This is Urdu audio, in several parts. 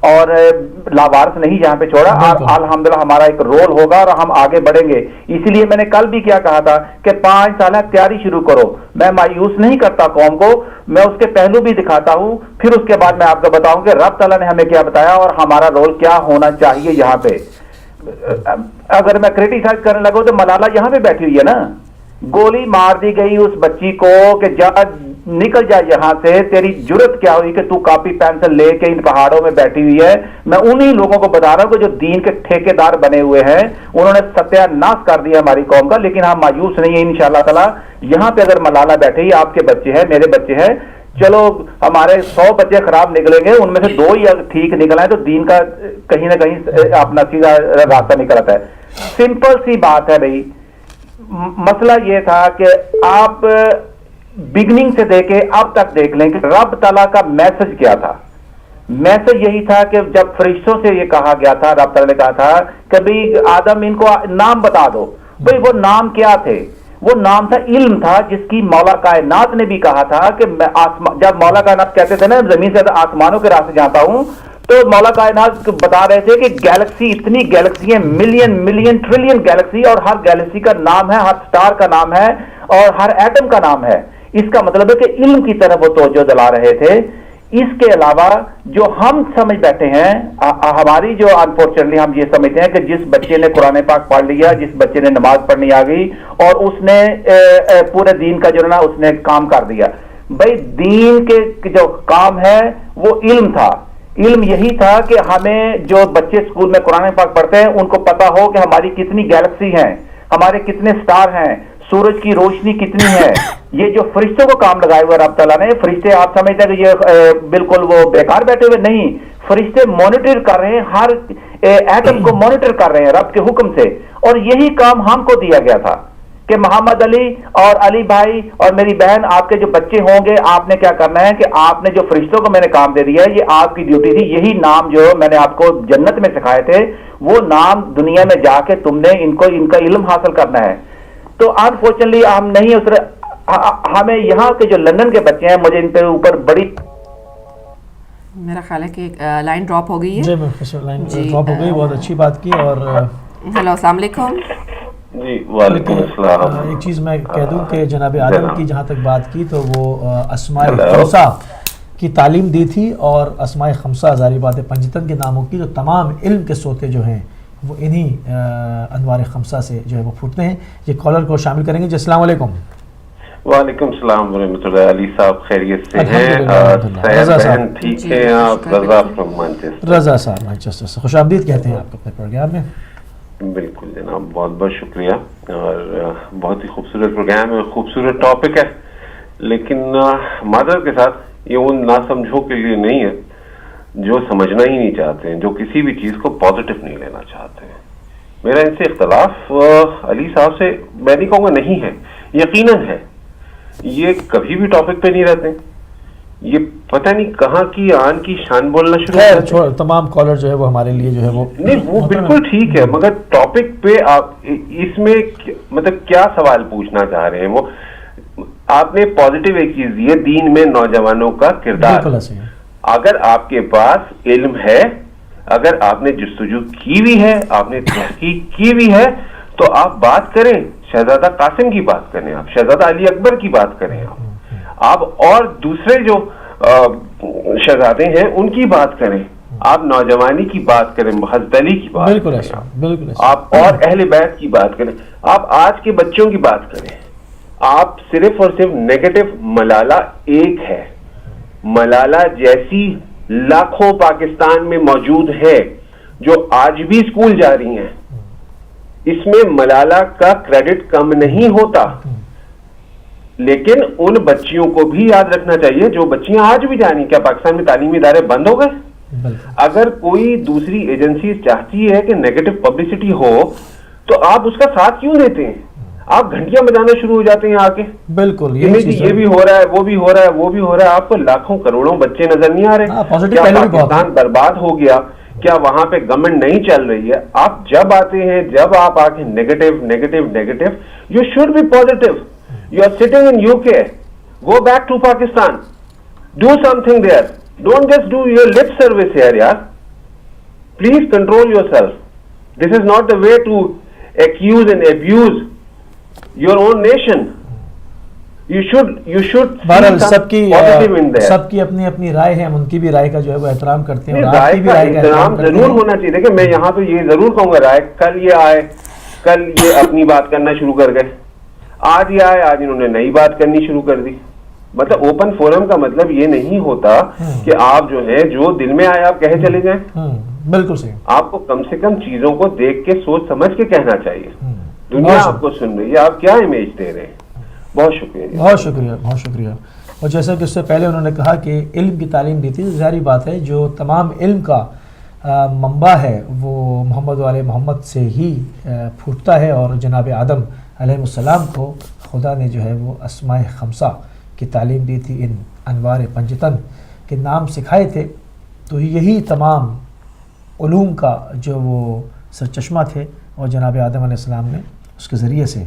اور لاوارث نہیں جہاں پہ چھوڑا. الحمدللہ ہمارا ایک رول ہوگا اور ہم آگے بڑھیں گے. اسی لیے میں نے کل بھی کیا کہا تھا کہ 5 سالہ تیاری شروع کرو. میں مایوس نہیں کرتا قوم کو, میں اس کے پہلو بھی دکھاتا ہوں, پھر اس کے بعد میں آپ کو بتاؤں کہ رب تعالیٰ نے ہمیں کیا بتایا اور ہمارا رول کیا ہونا چاہیے. یہاں پہ اگر میں کریٹیسائز کرنے لگا تو ملالہ یہاں پہ بیٹھی ہوئی ہے نا, گولی مار دی گئی اس بچی کو کہ جا نکل جا یہاں سے, تیری جرت کیا ہوئی کہ تو کاپی پینسل لے کے ان پہاڑوں میں بیٹھی ہوئی ہے. میں انہی لوگوں کو بتا رہا ہوں کہ جو دین کے ٹھیکیدار بنے ہوئے ہیں, انہوں نے ستیہ ناش کر دیا ہماری قوم کا. لیکن ہم مایوس نہیں ہیں انشاءاللہ تعالی. یہاں پہ اگر ملالہ بیٹھی, آپ کے بچے ہیں, میرے بچے ہیں, چلو ہمارے 100 بچے خراب نکلیں گے, ان میں سے 2 ہی ٹھیک نکل آئے تو دین کا کہیں نہ کہیں اپنا سیدھا راستہ نکل آتا ہے. سمپل سی بات ہے بھائی. مسئلہ یہ تھا کہ آپ بگننگ سے دیکھیں اب تک دیکھ لیں کہ رب تعالیٰ کا میسج کیا تھا. میسج یہی تھا کہ جب فرشتوں سے یہ کہا گیا تھا, رب تعالیٰ نے کہا تھا کہ بھئی آدم ان کو نام بتا دو. بھئی وہ نام کیا تھے؟ وہ نام تھا علم تھا, جس کی مولا کائنات نے بھی کہا تھا کہ میں جب مولا کائنات کہتے تھے نا زمین سے آسمانوں کے راستے جاتا ہوں, تو مولا کائنات بتا رہے تھے کہ گیلیکسی, اتنی گیلیکسی ہیں, ملین ملین ٹریلین گیلیکسی, اور ہر گیلیکسی کا نام ہے, ہر سٹار کا نام ہے, اور ہر ایٹم کا نام ہے. اس کا مطلب ہے کہ علم کی طرف وہ توجہ دلا رہے تھے. اس کے علاوہ جو ہم سمجھ بیٹھے ہیں, ہماری جو انفارچونیٹلی ہم یہ سمجھتے ہیں کہ جس بچے نے قرآن پاک پڑھ لیا, جس بچے نے نماز پڑھنی آ گئی اور اس نے پورے دین کا جو نا اس نے کام کر دیا. بھائی دین کے جو کام ہے وہ علم تھا. علم یہی تھا کہ ہمیں جو بچے اسکول میں قرآن پاک پڑھتے ہیں ان کو پتا ہو کہ ہماری کتنی گیلیکسی ہیں, ہمارے کتنے سٹار ہیں, سورج کی روشنی کتنی ہے. یہ جو فرشتوں کو کام لگائے ہوئے رب تعالیٰ نے, فرشتے آپ سمجھتے ہیں کہ یہ بالکل وہ بیکار بیٹھے ہوئے, نہیں, فرشتے مانیٹر کر رہے ہیں, ہر ایٹم کو مانیٹر کر رہے ہیں رب کے حکم سے. اور یہی کام ہم کو دیا گیا تھا کہ محمد علی اور علی بھائی اور میری بہن, آپ کے جو بچے ہوں گے, آپ نے کیا کرنا ہے کہ آپ نے جو فرشتوں کو میں نے کام دے دیا ہے, یہ آپ کی ڈیوٹی تھی. یہی نام جو میں نے آپ کو جنت میں سکھائے تھے, وہ نام دنیا میں جا کے تم نے ان کا علم حاصل کرنا ہے. تو انفارچونیٹلی ہم نہیں ہمیں یہاں کے جو لندن کے بچے ہیں, مجھے ان پہ اوپر بڑی, میرا خیال ہے کہ لائن ڈراپ ہو گئی ہے. جی لائن ڈراپ ہو گئی, بہت اچھی بات کی. اور ہیلو, السلام علیکم. جی وعلیکم السلام. ایک چیز میں کہہ دوں کہ جناب آدم کی جہاں تک بات کی تو وہ اسماء خمسہ کی تعلیم دی تھی, اور اسماء خمسہ ظاہری بات ہے پنجتن کے ناموں کی جو تمام علم کے سوتے جو ہیں وہ انہی انوار خمسہ سے جو ہے وہ پھوٹتے ہیں. یہ کالر کو شامل کریں گے. جی السلام علیکم. وعلیکم السلام ورحمۃ اللہ. علی صاحب خیریت سے ہیں؟ رضا صاحب ٹھیک ہیں آپ؟ رضا فرام مانچسٹر. رضا صاحب مانچسٹر سے خوش آمدید کہتے ہیں آپ کو اپنے پروگرام میں. بالکل جناب, بہت بہت شکریہ, اور بہت ہی خوبصورت پروگرام ہے, خوبصورت ٹاپک ہے, لیکن معذرت کے ساتھ یہ ان ناسمجھوں کے لیے نہیں ہے جو سمجھنا ہی نہیں چاہتے ہیں, جو کسی بھی چیز کو پازیٹیو نہیں لینا چاہتے ہیں. میرا ان سے اختلاف علی صاحب سے میں نہیں کہوں گا نہیں ہے, یقیناً ہے. یہ کبھی بھی ٹاپک پہ نہیں رہتے, یہ پتہ نہیں کہاں کی آن کی شان بولنا شروع کرتے ہیں. تمام کالر جو ہے وہ ہمارے لیے جو ہے وہ نہیں, وہ بالکل ٹھیک ہے, مگر ٹاپک پہ آپ اس میں مطلب کیا سوال پوچھنا چاہ رہے ہیں؟ وہ آپ نے پازیٹیو ایک چیز دی ہے, دین میں نوجوانوں کا کردار. اگر آپ کے پاس علم ہے, اگر آپ نے جستجو کی بھی ہے, آپ نے تحقیق کی بھی ہے, تو آپ بات کریں, شہزادہ قاسم کی بات کریں, آپ شہزادہ علی اکبر کی بات کریں, آپ اور دوسرے جو شہزادے ہیں ان کی بات کریں, آپ نوجوانی کی بات کریں, حضرت علی کی بات کریں, آپ اور اہل بیت کی بات کریں, آپ آج کے بچوں کی بات کریں. آپ صرف اور صرف نیگیٹو, ملالہ ایک ہے, ملالہ جیسی لاکھوں پاکستان میں موجود ہے جو آج بھی اسکول جا رہی ہیں. اس میں ملالہ کا کریڈٹ کم نہیں ہوتا, لیکن ان بچیوں کو بھی یاد رکھنا چاہیے جو بچیاں آج بھی جا رہی ہیں. کیا پاکستان میں تعلیمی ادارے بند ہو گئے؟ اگر کوئی دوسری ایجنسی چاہتی ہے کہ نیگیٹو پبلسٹی ہو تو آپ اس کا ساتھ کیوں دیتے ہیں؟ آپ گھنٹیاں بجانا شروع ہو جاتے ہیں آ کے. بالکل, یہ بھی ہو رہا ہے, وہ بھی ہو رہا ہے, وہ بھی ہو رہا ہے. آپ کو لاکھوں کروڑوں بچے نظر نہیں آ رہے؟ کیا پاکستان برباد ہو گیا؟ کیا وہاں پہ گورنمنٹ نہیں چل رہی ہے؟ آپ جب آتے ہیں, جب آپ آ کے negative negative negative, you should be positive. You are sitting in UK, go back to Pakistan, do something there, don't just do your lip service here. یار please control yourself. This is not the way to accuse and abuse your own nation. You should بہرحال سب کی اپنی اپنی رائے ہے, ہم ان کی بھی رائے کا جو ہے وہ احترام کرتے ہیں, اور آپ کی بھی رائے کا احترام ضرور ہونا چاہیے. دیکھیں میں یہاں تو یہ ضرور کہوں گا, رائے کل یہ آئے, کل یہ اپنی بات کرنا شروع کر گئے, آج یہ آئے, آج انہوں نے نئی بات کرنی شروع کر دی. مطلب اوپن فورم کا مطلب یہ نہیں ہوتا کہ آپ جو ہے جو دل میں آئے آپ کہے چلے جائیں. بالکل صحیح. آپ کو کم سے کم چیزوں کو دیکھ کے سوچ سمجھ کے کہنا چاہیے. دنیا آپ کو سن رہی ہے, آپ کیا امیج دے رہے ہیں. بہت شکریہ. بہت شکریہ, بہت شکریہ. اور جیسا کہ اس سے پہلے انہوں نے کہا کہ علم کی تعلیم دی تھی, ظاہری بات ہے جو تمام علم کا منبع ہے وہ محمد و آل محمد سے ہی پھوٹتا ہے, اور جناب آدم علیہ السلام کو خدا نے جو ہے وہ اسماء خمسہ کی تعلیم دی تھی, ان انوار پنجتن کے نام سکھائے تھے. تو یہی تمام علوم کا جو وہ سرچشمہ تھے, اور جناب آدم علیہ السلام نے اس کے ذریعے سے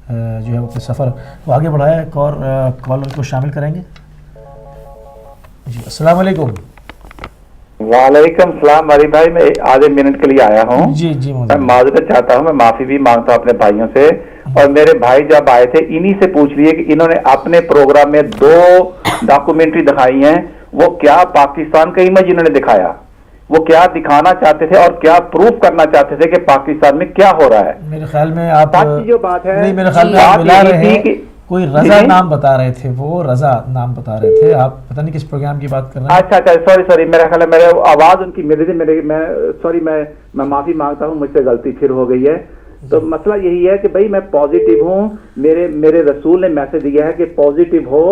جو ہے وہ اپنے سفر وہ آگے بڑھایا. ایک اور کالر کو شامل کریں گے. جی السلام علیکم. وعلیکم السلام علی بھائی, میں آدھے منٹ کے لیے آیا ہوں. جی جی میں معذرت چاہتا ہوں, میں معافی بھی مانگتا ہوں اپنے بھائیوں سے. اور میرے بھائی جب آئے تھے انہی سے پوچھ لیے کہ انہوں نے اپنے پروگرام میں 2 ڈاکومنٹری دکھائی ہیں, وہ کیا پاکستان کا امیج انہوں نے دکھایا, وہ کیا دکھانا چاہتے تھے اور کیا پروف کرنا چاہتے تھے کہ پاکستان میں کیا ہو رہا ہے. میرے خیال میں آپ جو بات ہے, نہیں میرے خیال میں آپ ملا رہے ہیں, کوئی رضا نام بتا رہے تھے, وہ رضا نام بتا رہے تھے, آپ پتہ نہیں کس پروگرام کی بات کر رہے ہیں. اچھا سوری, میرا خیال ہے میرے آواز ان کی میں سوری, میں معافی مانگتا ہوں, مجھ سے غلطی پھر ہو گئی ہے. تو مسئلہ یہی ہے کہ بھائی میں پازیٹیو ہوں, میرے رسول نے میسج دیا ہے کہ پازیٹیو ہو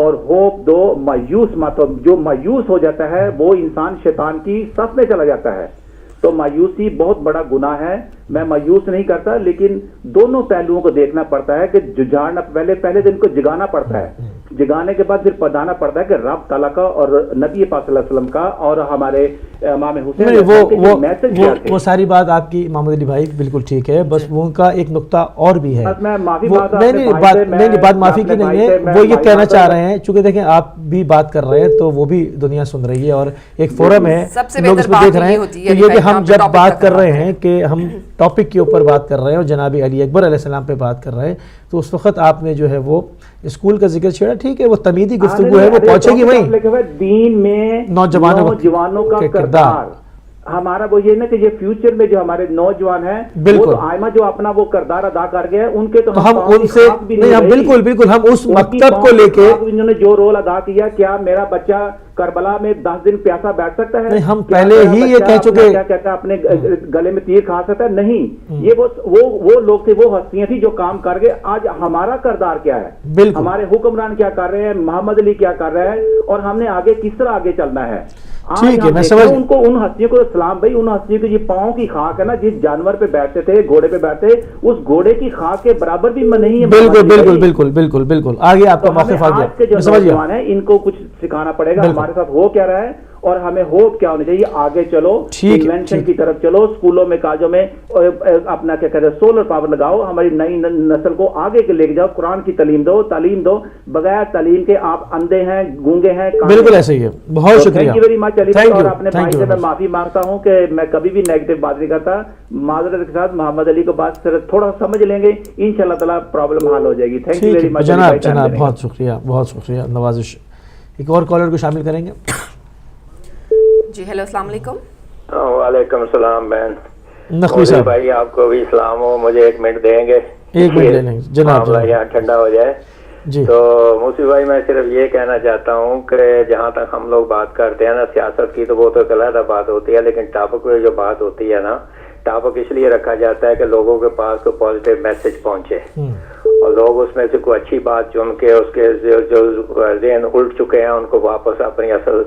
اور ہوپ دو, مایوس مت ہو. جو مایوس ہو جاتا ہے وہ انسان شیطان کی صف میں چلا جاتا ہے. تو مایوسی بہت بڑا گناہ ہے. میں مایوس نہیں کرتا, لیکن دونوں پہلوؤں کو دیکھنا پڑتا ہے کہ جھاڑنا پہلے دن کو جگانا پڑتا ہے, جگانے کے بعد پھر بتانا پڑتا ہے کہ رب تعالیٰ کا اور نبی پاک صلی اللہ علیہ وسلم کا اور ہمارے امام حسین وہ ساری بات آپ کی محمد علی بھائی بالکل ٹھیک ہے, بس وہ کا ایک نقطہ اور بھی ہے. میں معافی بات معافی کی نہیں ہے, وہ یہ کہنا چاہ رہے ہیں چونکہ دیکھیں آپ بھی بات کر رہے ہیں تو وہ بھی دنیا سن رہی ہے, اور ایک فورم ہے, لوگ اس میں دیکھ رہے ہیں. تو یہ کہ ہم جب بات کر رہے ہیں کہ ہم ٹاپک کے اوپر بات کر رہے ہیں اور جناب علی اکبر علیہ السلام پہ بات کر رہے ہیں, تو اس وقت آپ نے جو ہے وہ اسکول کا ذکر چھیڑا. ٹھیک ہے, وہ تمیدی گفتگو ہے, وہ پہنچے گی وہیں. دین میں نوجوانوں کا کردار ہمارا وہ یہ نا کہ یہ فیوچر میں جو ہمارے نوجوان ہیں, بالکل آئمہ جو اپنا وہ کردار ادا کر گئے, ان کے تو ہم ان سے بالکل ہم اس مکتب کو لے کے انہوں نے جو رول ادا کیا, کیا میرا بچہ کربلا میں 10 دن پیاسا بیٹھ سکتا ہے؟ ہم پہلے ہی یہ کہہ چکے, کیا کہتا ہے اپنے گلے میں تیر کھا سکتا ہے؟ نہیں. یہ وہ لوگ تھے, وہ ہستیاں تھیں جو کام کر گئے. آج ہمارا کردار کیا ہے, ہمارے حکمران کیا کر رہے ہیں, محمد علی کیا کر رہے ہیں, اور ہم نے آگے کس طرح آگے چلنا ہے. ٹھیک ہے, میں سمجھ ان کو, ان ہستیوں کو سلام بھائی, ان ہستیوں کو یہ پاؤں کی خاک ہے نا, جس جانور پہ بیٹھتے تھے, گھوڑے پہ بیٹھتے, اس گھوڑے کی خاک کے برابر بھی نہیں ہے. بالکل آگے آپ کا موقف آ گیا. جو نوجوان ہیں ان کو کچھ سکھانا پڑے گا ہمارے ساتھ ہو کیا رہا ہے, اور ہمیں ہوپ کیا ہونی چاہیے. آگے چلو, انوینشن کی طرف چلو, اسکولوں میں کالجوں میں اپنا کیا کہتے ہیں سولر پاور لگاؤ, ہماری نئی نسل کو آگے لے کے جاؤ, قرآن کی تعلیم دو. بغیر تعلیم کے آپ اندھے ہیں, گونگے ہیں. بالکل ایسا ہی ہے. بہت شکریہ, تھینک یو ویری مچ علی بھائی. اور اپنے بھائی سے میں معافی مانگتا ہوں کہ میں کبھی بھی نیگیٹو بات نہیں کرتا. معذرت کے ساتھ محمد علی کو بات تھوڑا سمجھ لیں گے, انشاءاللہ تعالیٰ پرابلم حل ہو جائے گی. تھینک یو ویری مچ جناب, بہت شکریہ نوازش. ایک اور کالر کو شامل کریں گے. جی ہیلو, السلام علیکم. وعلیکم السلام بہن. نقوی صاحب بھائی آپ کو بھی سلام ہو. مجھے 1 منٹ دیں گے؟ 1 منٹ لے لیں جناب, یہاں ٹھنڈا ہو جائے. جی تو موسی بھائی میں صرف یہ کہنا چاہتا ہوں کہ جہاں تک ہم لوگ بات کرتے ہیں نا سیاست کی, تو وہ تو علیحدہ بات ہوتی ہے, لیکن ٹاپک پہ جو بات ہوتی ہے نا, ٹاپک اس لیے رکھا جاتا ہے کہ لوگوں کے پاس کو پازیٹیو میسج پہنچے, اور لوگ اس میں سے کوئی اچھی بات چن کے اس کے جو ذہن الٹ چکے ہیں ان کو واپس اپنی اصل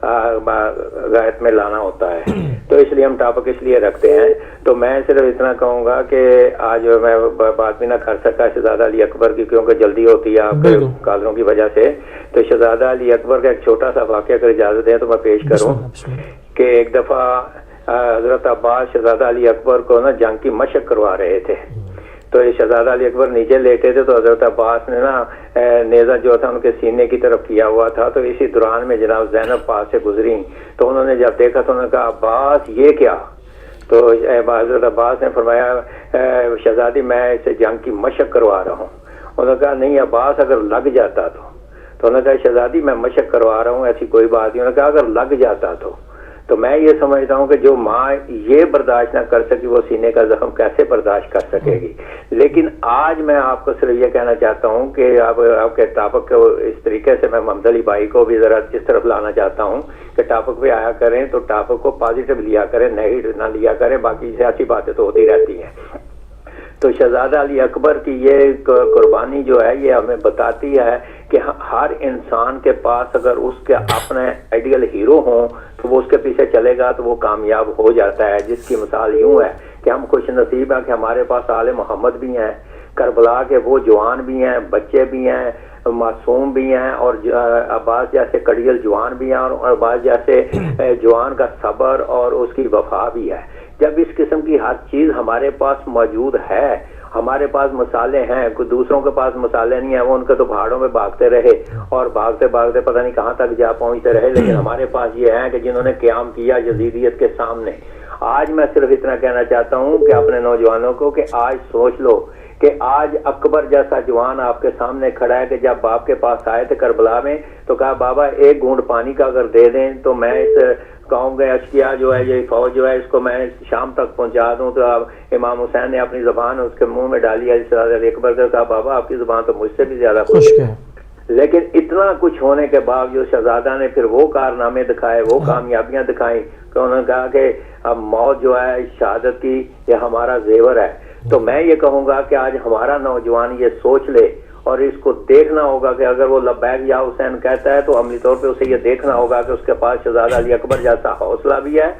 غایت میں لانا ہوتا ہے. تو اس لیے ہم ٹاپک اس لیے رکھتے ہیں. تو میں صرف اتنا کہوں گا کہ آج میں بات بھی نہ کر سکا شہزادہ علی اکبر کی, کیونکہ جلدی ہوتی ہے آپ کے کالروں کی وجہ سے. تو شہزادہ علی اکبر کا ایک چھوٹا سا واقعہ اگر اجازت دیں تو میں پیش کروں کہ ایک دفعہ حضرت عباس شہزادہ علی اکبر کو نا جنگ کی مشق کروا رہے تھے. تو یہ شہزادہ علی اکبر نیچے لیٹے تھے تو حضرت عباس نے نا نیزہ جو تھا ان کے سینے کی طرف کیا ہوا تھا. تو اسی دوران میں جناب زینب پاس سے گزری تو انہوں نے جب دیکھا تو انہوں نے کہا عباس یہ کیا؟ تو حضرت عباس نے فرمایا شہزادی میں اسے جنگ کی مشق کروا رہا ہوں. انہوں نے کہا نہیں عباس اگر لگ جاتا تو انہوں نے کہا شہزادی میں مشق کروا رہا ہوں ایسی کوئی بات نہیں. انہوں نے کہا اگر لگ جاتا تو میں یہ سمجھتا ہوں کہ جو ماں یہ برداشت نہ کر سکی وہ سینے کا زخم کیسے برداشت کر سکے گی. لیکن آج میں آپ کو صرف یہ کہنا چاہتا ہوں کہ آپ کے ٹاپک کو اس طریقے سے میں محمد علی بھائی کو بھی ذرا اس طرف لانا چاہتا ہوں کہ ٹاپک پہ آیا کریں تو ٹاپک کو پازیٹیو لیا کریں, نیگیٹو نہ لیا کریں. باقی سیاسی باتیں تو ہوتی رہتی ہیں. تو شہزادہ علی اکبر کی یہ قربانی جو ہے یہ ہمیں بتاتی ہے کہ ہر انسان کے پاس اگر اس کے اپنے آئیڈیل ہیرو ہوں تو وہ اس کے پیچھے چلے گا تو وہ کامیاب ہو جاتا ہے. جس کی مثال یوں ہے کہ ہم خوش نصیب ہیں کہ ہمارے پاس آل محمد بھی ہیں, کربلا کے وہ جوان بھی ہیں, بچے بھی ہیں, معصوم بھی ہیں, اور عباس جیسے کڑیل جوان بھی ہیں, اور عباس جیسے جوان کا صبر اور اس کی وفا بھی ہے. جب اس قسم کی ہر چیز ہمارے پاس موجود ہے, ہمارے پاس مسالے ہیں, کوئی دوسروں کے پاس مسالے نہیں ہیں, وہ ان کے تو پہاڑوں میں بھاگتے رہے اور بھاگتے بھاگتے پتہ نہیں کہاں تک جا پہنچتے رہے, لیکن ہمارے پاس یہ ہیں کہ جنہوں نے قیام کیا یزیدیت کے سامنے. آج میں صرف اتنا کہنا چاہتا ہوں کہ اپنے نوجوانوں کو کہ آج سوچ لو کہ آج اکبر جیسا جوان آپ کے سامنے کھڑا ہے کہ جب باپ کے پاس آئے تھے کربلا میں تو کہا بابا ایک گھونٹ پانی کا اگر دے دیں تو میں اس قوم کے اشکیا جو ہے یہ فوج جو ہے اس کو میں شام تک پہنچا دوں. تو امام حسین نے اپنی زبان اس کے منہ میں ڈالی علی اکبر کو, کہا بابا آپ کی زبان تو مجھ سے بھی زیادہ خشک ہے. لیکن اتنا کچھ ہونے کے باوجود شہزادہ نے پھر وہ کارنامے دکھائے, وہ کامیابیاں دکھائیں کہ انہوں نے کہا کہ اب موت جو ہے شہادت کی یہ ہمارا زیور ہے. تو میں یہ کہوں گا کہ آج ہمارا نوجوان یہ سوچ لے اور اس کو دیکھنا ہوگا کہ اگر وہ لبیک یا حسین کہتا ہے تو عملی طور پہ اسے یہ دیکھنا ہوگا کہ اس کے پاس شہزادہ علی اکبر جیسا حوصلہ بھی ہے,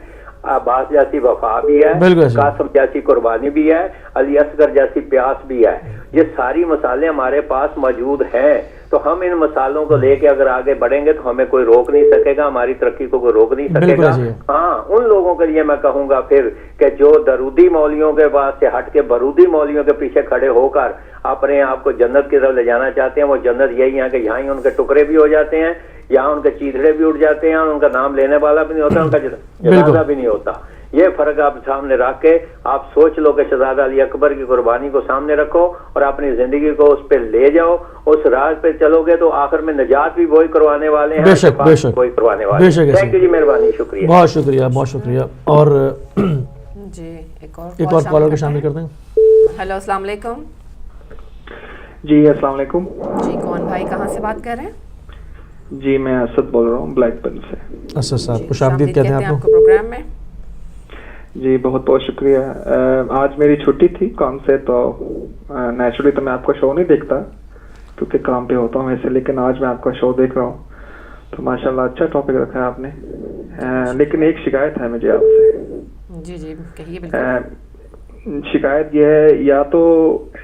عباس جیسی وفا بھی ہے, قاسم جیسی قربانی بھی ہے, علی اصغر جیسی پیاس بھی ہے. یہ ساری مسالے ہمارے پاس موجود ہیں. تو ہم ان مسالوں کو لے کے اگر آگے بڑھیں گے تو ہمیں کوئی روک نہیں سکے گا, ہماری ترقی کو کوئی روک نہیں سکے گا. ہاں ان لوگوں کے لیے میں کہوں گا پھر کہ جو درودی مولویوں کے پاس سے ہٹ کے برودی مولویوں کے پیچھے کھڑے ہو کر اپنے آپ کو جنت کی طرف لے جانا چاہتے ہیں, وہ جنت یہی ہے کہ یہاں ہی ان کے ٹکڑے بھی ہو جاتے ہیں, یہاں ان کے چیتڑے بھی اٹھ جاتے ہیں, ان کا نام لینے والا بھی نہیں ہوتا, ان کا جنازہ بھی نہیں ہوتا. یہ فرق آپ سامنے رکھ کے آپ سوچ لو کہ شہزادہ علی اکبر کی قربانی کو سامنے رکھو اور اپنی زندگی کو اس پہ لے جاؤ. اس راز پہ چلو گے تو آخر میں نجات بھی وہی کروانے والے ہیں, وہی کروانے والے ہیں. تھینک یو جی, مہربانی, شکریہ, بہت شکریہ, بہت شکریہ. اور جی ایک اور کالر کو شامل کر دیں. ہیلو السلام علیکم. جی السلام علیکم. جی کون بھائی, کہاں سے بات کر رہے ہیں؟ جی میں اسد بول رہا ہوں بلیک بن سے. اسد صاحب خوش آمدید کہتے ہیں آپ کو پروگرام میں. جی بہت بہت شکریہ. آج میری چھٹی تھی کام سے, تو نیچرلی تو میں آپ کا شو نہیں دیکھتا کیونکہ کام پہ ہوتا ہوں ویسے, لیکن آج میں آپ کا شو دیکھ رہا ہوں تو ماشاءاللہ اچھا ٹاپک رکھا ہے آپ نے. لیکن ایک شکایت ہے مجھے آپ سے. جی جی کہیے. بالکل شکایت یہ ہے, یا تو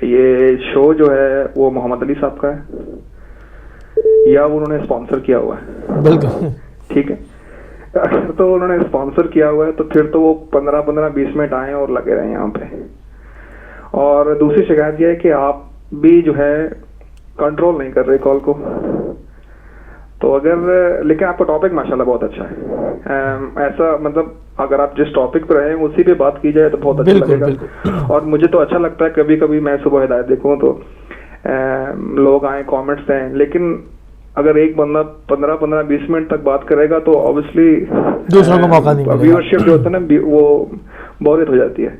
یہ شو جو ہے وہ محمد علی صاحب کا ہے یا وہ انہوں نے اسپانسر کیا ہوا ہے. بالکل ٹھیک ہے, اگر تو انہوں نے اسپانسر کیا ہوا ہے تو پھر تو وہ 15-20 منٹ آئیں اور لگے رہے یہاں پہ. اور دوسری شکایت یہ ہے کہ آپ بھی جو ہے کنٹرول نہیں کر رہے کال کو. تو اگر لیکن آپ کا ٹاپک ماشاءاللہ بہت اچھا ہے. ایسا مطلب اگر آپ جس ٹاپک پہ رہے ہیں اسی پہ بات کی جائے تو بہت اچھا لگے گا. اور مجھے تو اچھا لگتا ہے کبھی کبھی میں صبح ہدایت دیکھوں تو لوگ آئیں کامنٹس دیں, لیکن اگر ایک بندہ 15-20 منٹ تک بات کرے گا تو آبویسلی دوسروں کو موقع نہیں ملے گا. ویورشپ جو ہوتا ہے نا وہ بوریت ہو جاتی ہے.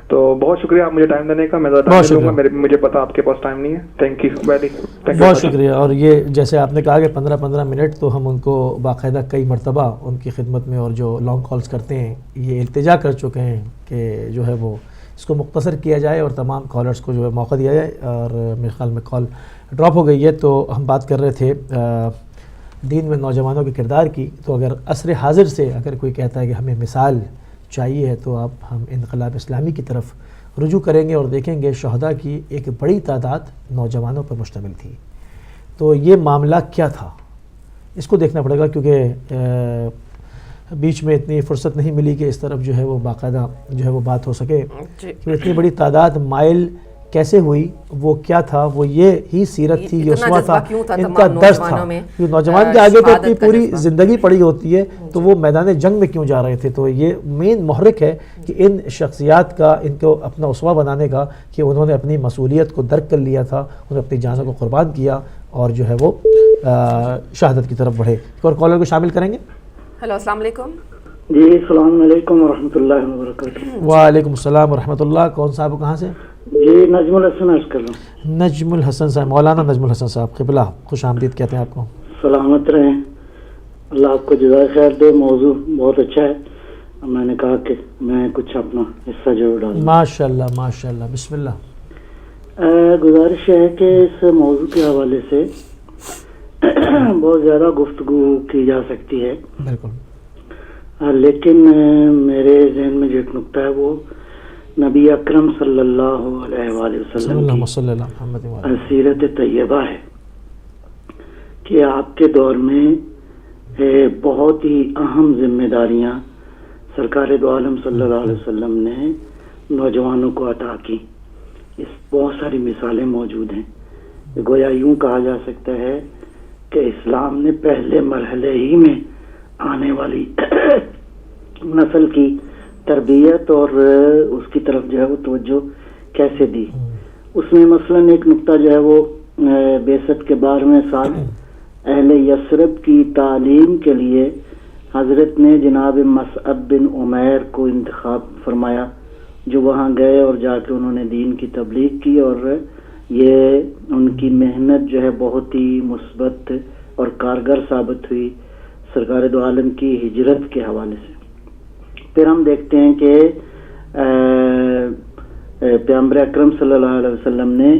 تو بہت شکریہ آپ مجھے ٹائم دینے کا. میں زیادہ ٹائم دوں گا, مجھے پتا آپ کے پاس ٹائم نہیں ہے. تھینک یو ویری, بہت شکریہ. اور یہ جیسے آپ نے کہا کہ 15 منٹ, تو ہم ان کو باقاعدہ کئی مرتبہ ان کی خدمت میں اور جو لانگ کالز کرتے ہیں یہ التجا کر چکے ہیں کہ جو ہے وہ اس کو مختصر کیا جائے اور تمام کالرز کو جو ہے موقع دیا جائے. اور میرے خیال میں کال ڈراپ ہو گئی ہے. تو ہم بات کر رہے تھے دین میں نوجوانوں کے کردار کی. تو اگر عصر حاضر سے اگر کوئی کہتا ہے کہ ہمیں مثال چاہیے ہے تو ہم انقلاب اسلامی کی طرف رجوع کریں گے اور دیکھیں گے شہداء کی ایک بڑی تعداد نوجوانوں پر مشتمل تھی. تو یہ معاملہ کیا تھا اس کو دیکھنا پڑے گا, کیونکہ بیچ میں اتنی فرصت نہیں ملی کہ اس طرف جو ہے وہ باقاعدہ جو ہے وہ بات ہو سکے. کہ اتنی بڑی تعداد مائل کیسے ہوئی، وہ کیا تھا، وہ یہ ہی سیرت تھی، یہ اسوہ تھا، ان کا درس تھا. نوجوان کے آگے تو اپنی پوری زندگی پڑی ہوتی ہے، تو وہ میدان جنگ میں کیوں جا رہے تھے. تو یہ مین محرک ہے کہ ان شخصیات کا، ان کو اپنا اسوہ بنانے کا، کہ انہوں نے اپنی مسئولیت کو درک کر لیا تھا، انہوں نے اپنی جانوں کو قربان کیا اور جو ہے وہ شہادت کی طرف بڑھے. اور کالر کو شامل کریں گے. ہیلو السلام علیکم. جی السلام علیکم ورحمۃ اللہ وبرکاتہ. وعلیکم السلام ورحمۃ اللہ. کون صاحب کہاں سے؟ جی نجم الحسن عرض کر رہا ہوں. نجم الحسن صاحب، مولانا نجم الحسن صاحب قبلہ، خوش آمدید کہتے ہیں آپ کو. سلامت رہیں، اللہ آپ کو جزائے خیر دے. موضوع بہت اچھا ہے، میں نے کہا کہ میں کچھ اپنا حصہ ضرور ڈالوں. ماشاء اللہ ماشاء اللہ، بسم اللہ. گزارش ہے کہ اس موضوع کے حوالے سے بہت زیادہ گفتگو کی جا سکتی ہے، بالکل، لیکن میرے ذہن میں جو ایک نقطہ ہے وہ نبی اکرم صلی اللہ علیہ وآلہ وسلم کی سیرت طیبہ ہے کہ آپ کے دور میں بہت ہی اہم ذمہ داریاں سرکار دو عالم صلی اللہ علیہ وسلم نے نوجوانوں کو عطا کی. اس بہت ساری مثالیں موجود ہیں. گویا یوں کہا جا سکتا ہے کہ اسلام نے پہلے مرحلے ہی میں آنے والی نسل کی تربیت اور اس کی طرف جو ہے وہ توجہ کیسے دی. اس میں مثلاً ایک نقطہ جو ہے وہ بعثت کے 12ویں سال اہل یثرب کی تعلیم کے لیے حضرت نے جناب مصعب بن عمیر کو انتخاب فرمایا، جو وہاں گئے اور جا کے انہوں نے دین کی تبلیغ کی، اور یہ ان کی محنت جو ہے بہت ہی مثبت اور کارگر ثابت ہوئی سرکار دو عالم کی ہجرت کے حوالے سے. پھر ہم دیکھتے ہیں کہ پیغمبر اکرم صلی اللہ علیہ وسلم نے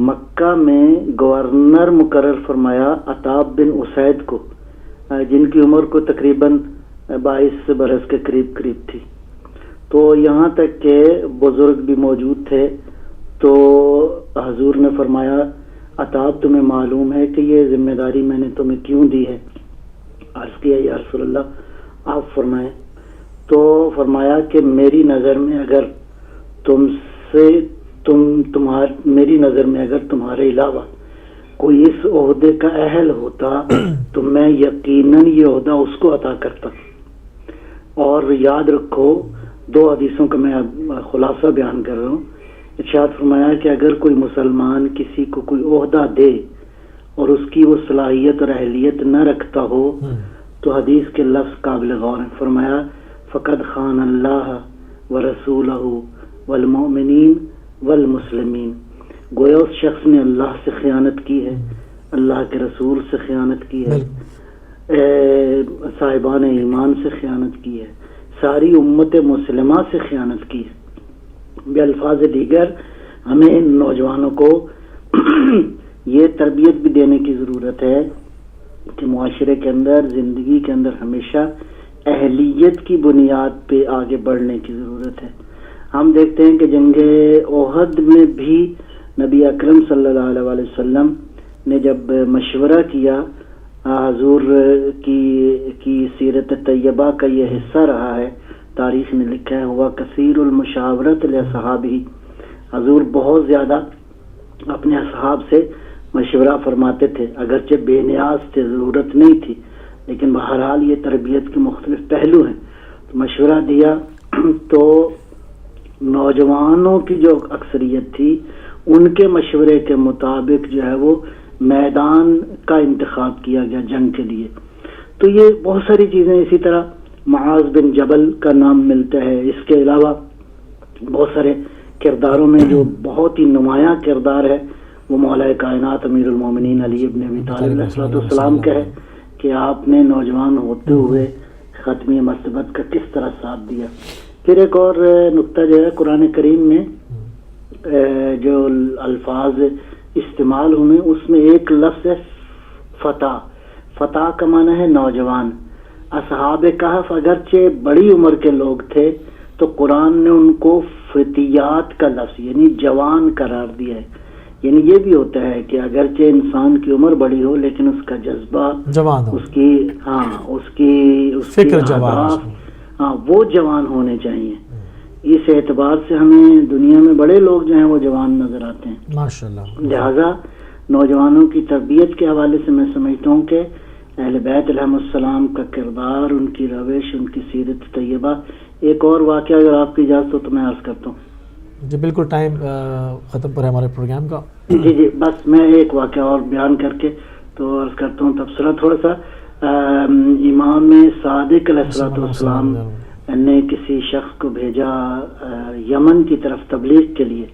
مکہ میں گورنر مقرر فرمایا عتاب بن اسید کو، جن کی عمر کو تقریباً 22 برس کے قریب تھی. تو یہاں تک کہ بزرگ بھی موجود تھے، تو حضور نے فرمایا عتاب تمہیں معلوم ہے کہ یہ ذمہ داری میں نے تمہیں کیوں دی ہے؟ عرض کیا یا رسول اللہ آپ فرمائیں. تو فرمایا کہ میری نظر میں اگر میری نظر میں اگر تمہارے علاوہ کوئی اس عہدے کا اہل ہوتا تو میں یقیناً یہ عہدہ اس کو عطا کرتا. اور یاد رکھو 2 حدیثوں کا میں خلاصہ بیان کر رہا ہوں. ارشاد فرمایا کہ اگر کوئی مسلمان کسی کو کوئی عہدہ دے اور اس کی وہ صلاحیت اور اہلیت نہ رکھتا ہو تو حدیث کے لفظ قابل غور ہیں. فرمایا فقد خان اللہ ورسولہ والمؤمنین والمسلمین. گویا اس شخص نے اللہ سے خیانت کی ہے، اللہ کے رسول سے خیانت کی ہے، صاحبان ایمان سے خیانت کی ہے، ساری امت مسلمہ سے خیانت کی ہے. بالفاظ دیگر ہمیں ان نوجوانوں کو یہ تربیت بھی دینے کی ضرورت ہے کہ معاشرے کے اندر، زندگی کے اندر ہمیشہ اہلیت کی بنیاد پہ آگے بڑھنے کی ضرورت ہے. ہم دیکھتے ہیں کہ جنگ احد میں بھی نبی اکرم صلی اللہ علیہ وسلم نے جب مشورہ کیا، حضور کی سیرت طیبہ کا یہ حصہ رہا ہے، تاریخ نے لکھا ہے ہوا کثیر المشاورت لاصحابہ. حضور بہت زیادہ اپنے اصحاب سے مشورہ فرماتے تھے، اگرچہ بے نیاز تھے، ضرورت نہیں تھی، لیکن بہرحال یہ تربیت کے مختلف پہلو ہیں. تو مشورہ دیا تو نوجوانوں کی جو اکثریت تھی ان کے مشورے کے مطابق جو ہے وہ میدان کا انتخاب کیا گیا جنگ کے لیے. تو یہ بہت ساری چیزیں، اسی طرح معاذ بن جبل کا نام ملتا ہے. اس کے علاوہ بہت سارے کرداروں میں جو بہت ہی نمایاں کردار ہے وہ مولا کائنات امیر المومنین علی ابن ابی طالب علیہ السلام کا ہے کہ آپ نے نوجوان ہوتے ہوئے ختمی مرتبت کا کس طرح ساتھ دیا. پھر ایک اور نقطہ جو ہے قرآن کریم میں جو الفاظ استعمال ہوئے اس میں ایک لفظ ہے فتح. فتح کا معنی ہے نوجوان. اصحاب کہف اگرچہ بڑی عمر کے لوگ تھے تو قرآن نے ان کو فتیات کا لفظ یعنی جوان قرار دیا ہے. یعنی یہ بھی ہوتا ہے کہ اگرچہ انسان کی عمر بڑی ہو لیکن اس کا جذبہ جوان ہو، اس کی فکر جوان، وہ جوان ہونے چاہیے. اس اعتبار سے ہمیں دنیا میں بڑے لوگ جو ہیں وہ جوان نظر آتے ہیں ماشاءاللہ. لہذا نوجوانوں کی تربیت کے حوالے سے میں سمجھتا ہوں کہ اہل بیت علیہم السلام کا کردار، ان کی روش، ان کی سیرت طیبہ. ایک اور واقعہ اگر آپ کی اجازت ہو تو میں عرض کرتا ہوں. جی بالکل، ٹائم ختم پر ہے ہمارے پروگرام کا. جی بس میں ایک واقعہ اور بیان کر کے تو عرض کرتا ہوں. تبصرہ تھوڑا سا، امام صادق علیہ السلام نے کسی شخص کو بھیجا یمن کی طرف تبلیغ کے لیے،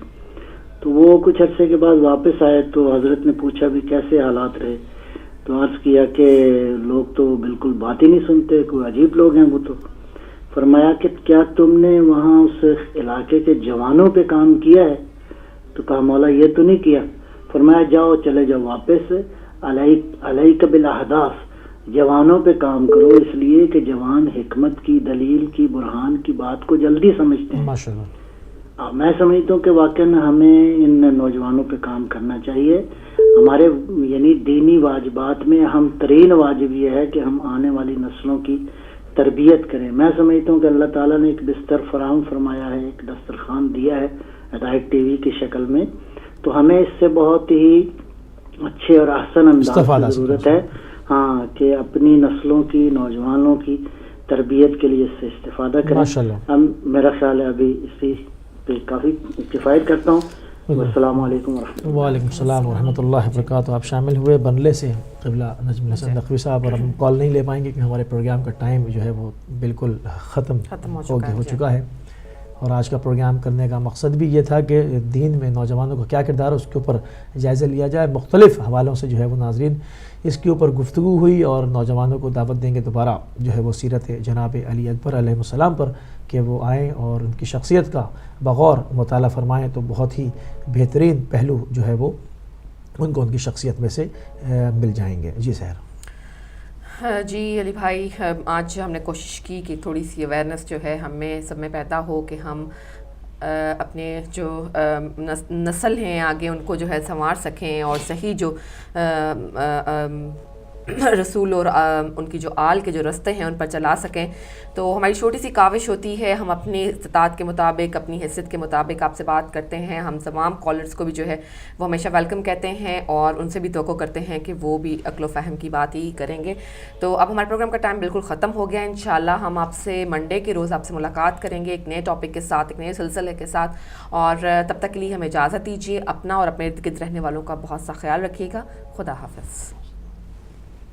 تو وہ کچھ عرصے کے بعد واپس آئے تو حضرت نے پوچھا بھی کیسے حالات رہے، تو عرض کیا کہ لوگ تو بالکل بات ہی نہیں سنتے، کوئی عجیب لوگ ہیں وہ تو. فرمایا کہ کیا تم نے وہاں اس علاقے کے جوانوں پہ کام کیا ہے؟ تو کہا مولا یہ تو نہیں کیا. فرمایا جاؤ، چلے جاؤ واپس، علیک بالاحداث، جوانوں پہ کام کرو، اس لیے کہ جوان حکمت کی، دلیل کی، برہان کی بات کو جلدی سمجھتے ہیں. ماشاءاللہ. میں سمجھتا ہوں کہ واقعاً ہمیں ان نوجوانوں پہ کام کرنا چاہیے. ہمارے یعنی دینی واجبات میں اہم ترین واجب یہ ہے کہ ہم آنے والی نسلوں کی تربیت کریں. میں سمجھتا ہوں کہ اللہ تعالیٰ نے ایک بستر فراہم فرمایا ہے، ایک دسترخوان دیا ہے ہدایت ٹی وی کی شکل میں، تو ہمیں اس سے بہت ہی اچھے اور احسن انداز کی ضرورت ہے ہاں کہ اپنی نسلوں کی، نوجوانوں کی تربیت کے لیے اس سے استفادہ کریں. ہم میرا خیال ہے ابھی اسی پہ کافی کفایت کرتا ہوں. السلام علیکم ورحمۃ اللہ. وعلیکم السلام ورحمۃ اللہ وبرکاتہ. آپ شامل ہوئے بنلے سے قبلہ نجم الحسن نقوی صاحب، اور ہم کال نہیں لے پائیں گے کہ ہمارے پروگرام کا ٹائم جو ہے وہ بالکل ختم ہو چکا ہے. اور آج کا پروگرام کرنے کا مقصد بھی یہ تھا کہ دین میں نوجوانوں کا کیا کردار ہے اس کے اوپر جائزہ لیا جائے. مختلف حوالوں سے جو ہے وہ ناظرین اس کے اوپر گفتگو ہوئی، اور نوجوانوں کو دعوت دیں گے دوبارہ جو ہے وہ سیرت جناب علی اکبر علیہ السلام پر کہ وہ آئیں اور ان کی شخصیت کا بغور مطالعہ فرمائیں، تو بہت ہی بہترین پہلو جو ہے وہ ان کو ان کی شخصیت میں سے مل جائیں گے. جی سہر. جی علی بھائی، آج ہم نے کوشش کی کہ تھوڑی سی اویئرنیس جو ہے ہمیں سب میں پیدا ہو کہ ہم اپنے جو نسل ہیں آگے ان کو جو ہے سنوار سکیں، اور صحیح جو رسول اور ان کی جو آل کے جو رستے ہیں ان پر چلا سکیں. تو ہماری چھوٹی سی کاوش ہوتی ہے، ہم اپنی استطاعت کے مطابق، اپنی حیثیت کے مطابق آپ سے بات کرتے ہیں. ہم تمام کالرز کو بھی جو ہے وہ ہمیشہ ویلکم کہتے ہیں، اور ان سے بھی توقع کرتے ہیں کہ وہ بھی عقل و فہم کی بات ہی کریں گے. تو اب ہمارے پروگرام کا ٹائم بالکل ختم ہو گیا. انشاءاللہ ہم آپ سے منڈے کے روز آپ سے ملاقات کریں گے ایک نئے ٹاپک کے ساتھ، ایک نئے سلسلے کے ساتھ. اور تب تک کے لیے ہمیں اجازت دیجیے. اپنا اور اپنے ارد گرد رہنے والوں کا بہت سا خیال رکھیے گا. خدا حافظ.